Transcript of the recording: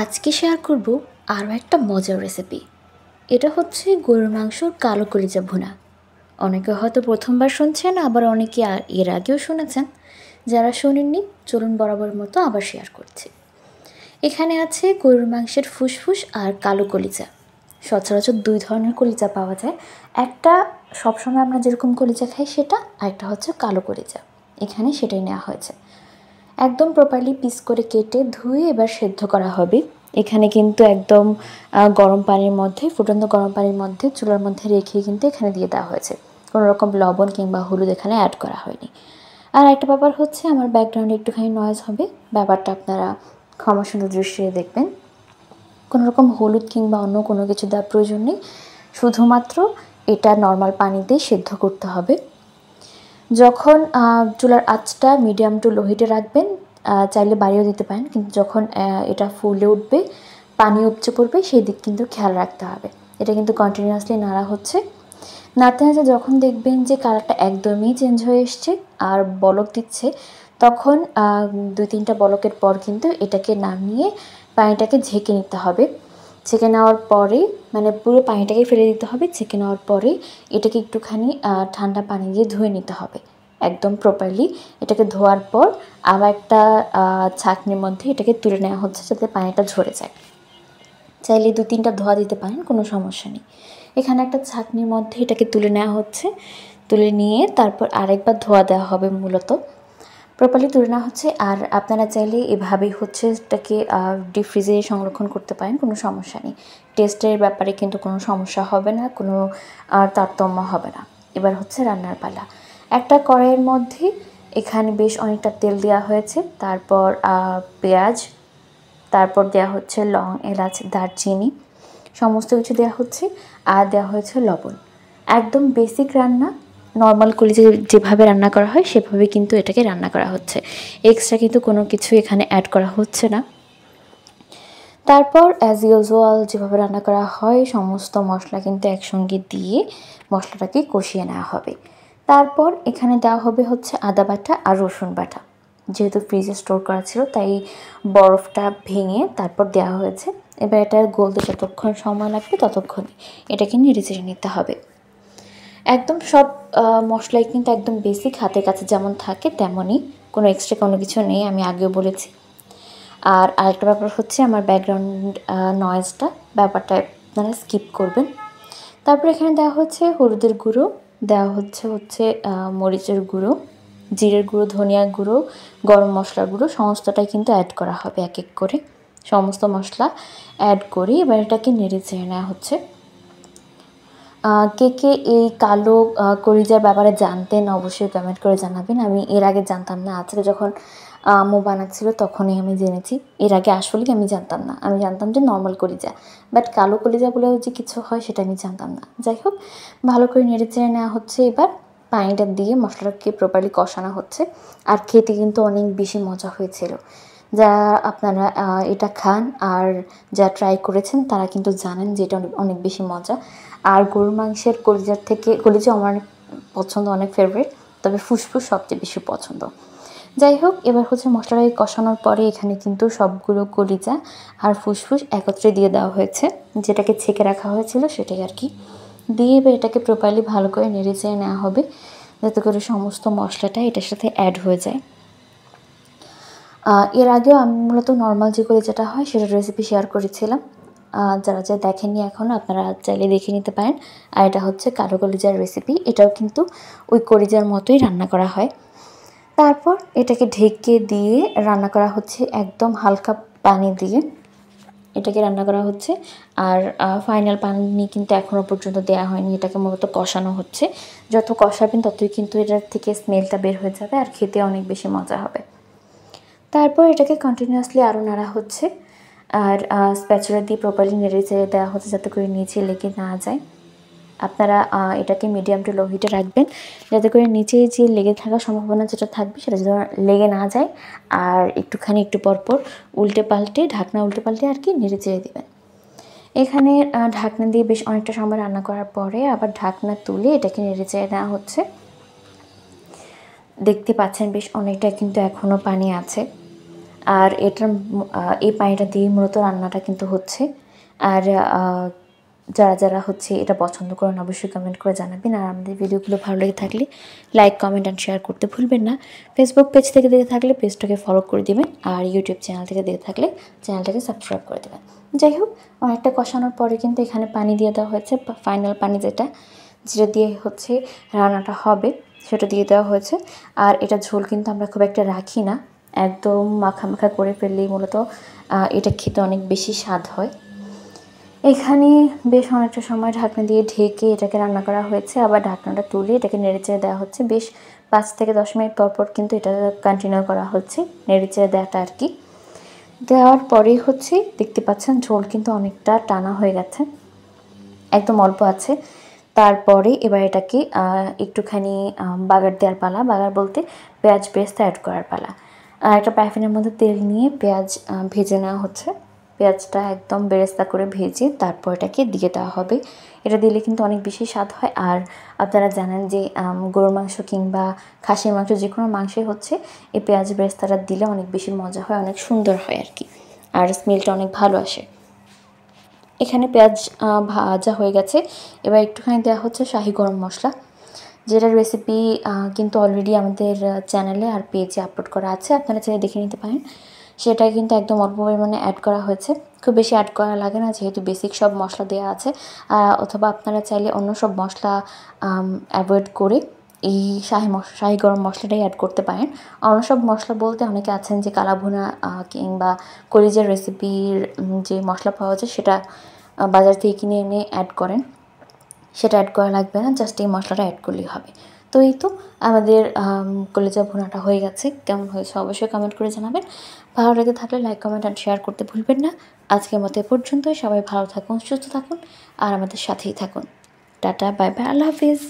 আজকে শেয়ার করব আরও একটা মজার রেসিপি। এটা হচ্ছে গরুর মাংসর কালো কলিজা ভুনা। অনেকে হয়তো প্রথমবার শুনছেন, আবার অনেকে এর আগেও শুনেছেন। যারা শোনেননি, চলুন বরাবর মতো আবার শেয়ার করছি। এখানে আছে গরুর মাংসের ফুসফুস আর কালো কলিজা। সচরাচর দুই ধরনের কলিজা পাওয়া যায়। একটা সবসময় আমরা যেরকম কলিজা খাই সেটা, আর একটা হচ্ছে কালো কলিজা। এখানে সেটাই নেওয়া হয়েছে। একদম প্রপারলি পিস করে কেটে ধুয়ে এবার সেদ্ধ করা হবে। এখানে কিন্তু একদম গরম পানির মধ্যে, ফুটন্ত গরম পানির মধ্যে চুলার মধ্যে রেখে কিন্তু এখানে দিয়ে দেওয়া হয়েছে। কোনো রকম লবণ কিংবা হলুদ এখানে অ্যাড করা হয়নি। আর একটা ব্যাপার হচ্ছে, আমার ব্যাকগ্রাউন্ডে একটুখানি নয়েজ হবে, ব্যাপারটা আপনারা ক্ষমাসুন্দর দৃষ্টিতে দেখবেন। কোনো রকম হলুদ কিংবা অন্য কোনো কিছু দেওয়ার প্রয়োজন নেই, শুধুমাত্র এটা নর্মাল পানিতে সেদ্ধ করতে হবে। যখন চুলার আঁচটা মিডিয়াম টু লো হিটে রাখবেন, চাইলে বাড়িয়েও দিতে পারেন, কিন্তু যখন এটা ফুলে উঠবে, পানি উপচে পড়বে, সেই দিক কিন্তু খেয়াল রাখতে হবে। এটা কিন্তু কন্টিনিউয়াসলি নাড়া হচ্ছে। নাড়তে নাড়তে যখন দেখবেন যে কালারটা একদমই চেঞ্জ হয়ে এসছে আর বলক দিচ্ছে, তখন 2-3টা বলকের পর কিন্তু এটাকে নামিয়ে পানিটাকে ঝেঁকে নিতে হবে। ছেঁকে নেওয়ার পরে, মানে পুরো পানিটাকে ফেলে দিতে হবে। ছেঁকে নেওয়ার পরে এটাকে একটুখানি ঠান্ডা পানি দিয়ে ধুয়ে নিতে হবে একদম প্রপারলি। এটাকে ধোয়ার পর আবার একটা ছাঁকনির মধ্যে এটাকে তুলে নেওয়া হচ্ছে, যাতে পানিটা ঝরে যায়। চাইলে 2-3টা ধোয়া দিতে পারেন, কোনো সমস্যা নেই। এখানে একটা ছাঁকনির মধ্যে এটাকে তুলে নেওয়া হচ্ছে। তুলে নিয়ে তারপর আরেকবার ধোয়া দেওয়া হবে, মূলত প্রপারলি তুলে নেওয়া হচ্ছে। আর আপনারা চাইলে এভাবেই হচ্ছে এটাকে ডিপ ফ্রিজে সংরক্ষণ করতে পারেন, কোনো সমস্যা নেই। টেস্টের ব্যাপারে কিন্তু কোনো সমস্যা হবে না, কোনো তারতম্য হবে না। এবার হচ্ছে রান্নার পালা। একটা কড়াইয়ের মধ্যে এখানে বেশ অনেকটা তেল দেওয়া হয়েছে, তারপর পেঁয়াজ, তারপর দেওয়া হচ্ছে লং, এলাচ, দারচিনি, সমস্ত কিছু দেওয়া হচ্ছে। আর দেওয়া হয়েছে লবণ। একদম বেসিক রান্না, নর্মাল কলিজা যেভাবে রান্না করা হয় সেভাবে কিন্তু এটাকে রান্না করা হচ্ছে। এক্সট্রা কিন্তু কোনো কিছু এখানে অ্যাড করা হচ্ছে না। তারপর অ্যাজ ইউজুয়াল যেভাবে রান্না করা হয়, সমস্ত মশলা কিন্তু একসঙ্গে দিয়ে মশলাটাকে কষিয়ে নেওয়া হবে। তারপর এখানে দেওয়া হবে হচ্ছে আদা বাটা আর রসুন বাটা। যেহেতু ফ্রিজে স্টোর করা ছিল, তাই বরফটা ভেঙে তারপর দেওয়া হয়েছে। এবার এটা গলতে যতক্ষণ সময় লাগবে ততক্ষণে এটাকে নেড়েচেড়ে নিতে হবে। একদম সব মশলাই কিন্তু একদম বেসিক, হাতের কাছে যেমন থাকে তেমনই, কোনো এক্সট্রা কোনো কিছু নেই, আমি আগেও বলেছি। আর আরেকটা ব্যাপার হচ্ছে, আমার ব্যাকগ্রাউন্ড নয়েজটা, ব্যাপারটা আপনারা স্কিপ করবেন। তারপর এখানে দেওয়া হচ্ছে হলুদের গুঁড়ো, দেওয়া হচ্ছে মরিচের গুঁড়ো, জিরের গুঁড়ো, ধনিয়ার গুঁড়ো, গরম মশলার গুঁড়ো, সমস্তটাই কিন্তু অ্যাড করা হবে এক এক করে। সমস্ত মশলা অ্যাড করে এবার এটাকে নেড়ে চেড়ে নেওয়া হচ্ছে। কে কে এই কালো কলিজার ব্যাপারে জানতেন অবশ্যই কমেন্ট করে জানাবেন। আমি এর আগে জানতাম না, আজকে যখন আম্মু বানাচ্ছিল তখনই আমি জেনেছি। এর আগে আসলেই আমি জানতাম না, আমি জানতাম যে নর্মাল কলিজা, বাট কালো কলিজা বলেও যে কিছু হয় সেটা আমি জানতাম না। যাই হোক, ভালো করে নেড়ে চেড়ে নেওয়া হচ্ছে। এবার পানিটা দিয়ে মশলাটাকে প্রপারলি কষানো হচ্ছে। আর খেতে কিন্তু অনেক বেশি মজা হয়েছিল। যারা আপনারা এটা খান আর যা ট্রাই করেছেন তারা কিন্তু জানেন যে এটা অনেক অনেক বেশি মজা। আর গরুর মাংসের কলিজার থেকে, কলিজা আমার অনেক পছন্দ, অনেক ফেভারিট, তবে ফুসফুস সবচেয়ে বেশি পছন্দ। যাই হোক, এবার হচ্ছে মশলাটাকে কষানোর পরে এখানে কিন্তু সবগুলো কলিজা আর ফুসফুস একত্রে দিয়ে দেওয়া হয়েছে, যেটাকে ছেঁকে রাখা হয়েছিল সেটাই আর কি। দিয়ে এবার এটাকে প্রপারলি ভালো করে নেড়ে চেড়ে নেওয়া হবে, যাতে করে সমস্ত মশলাটা এটার সাথে অ্যাড হয়ে যায়। এর আগেও আমি মূলত নর্মাল যে কলিজাটা হয় সেটার রেসিপি শেয়ার করেছিলাম। যারা দেখেননি এখনও, আপনারা চাইলে দেখে নিতে পারেন। আর এটা হচ্ছে কালো কলিজার রেসিপি, এটাও কিন্তু ওই কলিজার মতোই রান্না করা হয়। তারপর এটাকে ঢেকে দিয়ে রান্না করা হচ্ছে, একদম হালকা পানি দিয়ে এটাকে রান্না করা হচ্ছে। আর ফাইনাল পানি কিন্তু এখনও পর্যন্ত দেওয়া হয়নি, এটাকে মূলত কষানো হচ্ছে। যত কষাবেন ততই কিন্তু এটার থেকে স্মেলটা বের হয়ে যাবে আর খেতে অনেক বেশি মজা হবে। তারপর এটাকে কন্টিনিউয়াসলি আরও নাড়া হচ্ছে। আর স্প্যাচুলা দিয়ে প্রপারলি নেড়ে চেড়ে দেওয়া হচ্ছে, যাতে করে নিচে লেগে না যায়। আপনারা এটাকে মিডিয়াম টু লো হিটে রাখবেন, যাতে করে নিচে যে লেগে থাকার সম্ভাবনা যেটা থাকবে সেটা যেন লেগে না যায়। আর একটুখানি একটু পরপর উল্টে পাল্টে, ঢাকনা উল্টে পাল্টে আর কি নেড়ে চেড়ে দেবেন। এখানে ঢাকনা দিয়ে বেশ অনেকটা সময় রান্না করার পরে আবার ঢাকনা তুলে এটাকে নেড়ে চেড়ে দেওয়া হচ্ছে। দেখতে পাচ্ছেন বেশ অনেকটা কিন্তু এখনও পানি আছে। আর এটার এই পানিটা দিয়ে মূলত রান্নাটা কিন্তু হচ্ছে। আর যারা যারা হচ্ছে এটা পছন্দ করেন অবশ্যই কমেন্ট করে জানাবেন। আর আমাদের ভিডিওগুলো ভালো লেগে থাকলে লাইক, কমেন্ট অ্যান্ড শেয়ার করতে ভুলবেন না। ফেসবুক পেজ থেকে দেখে থাকলে পেজটাকে ফলো করে দেবেন, আর ইউটিউব চ্যানেল থেকে দেখে থাকলে চ্যানেলটাকে সাবস্ক্রাইব করে দেবেন। যাই হোক, অনেকটা কষানোর পরে কিন্তু এখানে পানি দিয়ে দেওয়া হয়েছে, ফাইনাল পানি যেটা দিয়ে হচ্ছে রান্নাটা হবে সেটা দিয়ে দেওয়া হয়েছে। আর এটা ঝোল কিন্তু আমরা খুব একটা রাখি না, একদম মাখা মাখা করে ফেললেই মূলত এটা খেতে অনেক বেশি স্বাদ হয়। এখানে বেশ অনেকটা সময় ঢাকনা দিয়ে ঢেকে এটাকে রান্না করা হয়েছে। আবার ঢাকনাটা তুলে এটাকে নেড়েচেড়ে দেওয়া হচ্ছে। বেশ 5 থেকে 10 মিনিট পর পর কিন্তু এটা কন্টিনিউ করা হচ্ছে, নেড়েচেড়ে দেওয়াটা আর কি। দেওয়ার পরেই হচ্ছে দেখতে পাচ্ছেন ঝোল কিন্তু অনেকটা টানা হয়ে গেছে, একদম অল্প আছে। তারপরে এবার এটাকে একটুখানি বাগার দেওয়ার পালা, বাগার বলতে পেঁয়াজ বেরেস্তা অ্যাড করার পালা। একটা প্যাফিনের মধ্যে তেল নিয়ে পেঁয়াজ ভেজে নেওয়া হচ্ছে। পেঁয়াজটা একদম বেরেস্তা করে ভেজে তারপর এটাকে দিয়ে দেওয়া হবে। এটা দিলে কিন্তু অনেক বেশি স্বাদ হয়। আর আপনারা জানেন যে গরুর মাংস কিংবা খাসির মাংস যে কোনো মাংসে হচ্ছে এই পেঁয়াজ বেরেস্তাটা দিলে অনেক বেশি মজা হয়, অনেক সুন্দর হয় আর কি, আর স্মেলটা অনেক ভালো আসে। এখানে পেঁয়াজ ভাজা হয়ে গেছে। এবার একটুখানি দেওয়া হচ্ছে শাহি গরম মশলা, যেটার রেসিপি কিন্তু অলরেডি আমাদের চ্যানেলে আর পেজে আপলোড করা আছে, আপনারা চাইলে দেখে নিতে পারেন। সেটা কিন্তু একদম অল্প পরিমাণে অ্যাড করা হয়েছে, খুব বেশি অ্যাড করা লাগে না যেহেতু বেসিক সব মশলা দেওয়া আছে। অথবা আপনারা চাইলে অন্য সব মশলা অ্যাভয়েড করে এই শাহি গরম মশলাটাই অ্যাড করতে পারেন। অন্য সব মশলা বলতে অনেকে আছেন যে কালাভুনা কিংবা কলিজার রেসিপির যে মশলা পাওয়া যায় সেটা বাজার থেকে কিনে এনে অ্যাড করেন, সেটা অ্যাড করা লাগবে না, জাস্ট এই মশলাটা অ্যাড করলেই হবে। তো এই তো আমাদের কলিজা ভুনাটা হয়ে গেছে। কেমন হয়েছে অবশ্যই কমেন্ট করে জানাবেন। ভালো লেগে থাকলে লাইক, কমেন্ট অ্যান্ড শেয়ার করতে ভুলবেন না। আজকের মতো এ পর্যন্তই। সবাই ভালো থাকুন, সুস্থ থাকুন আর আমাদের সাথেই থাকুন। টাটা, বাই বাই, আল্লাহ হাফিজ।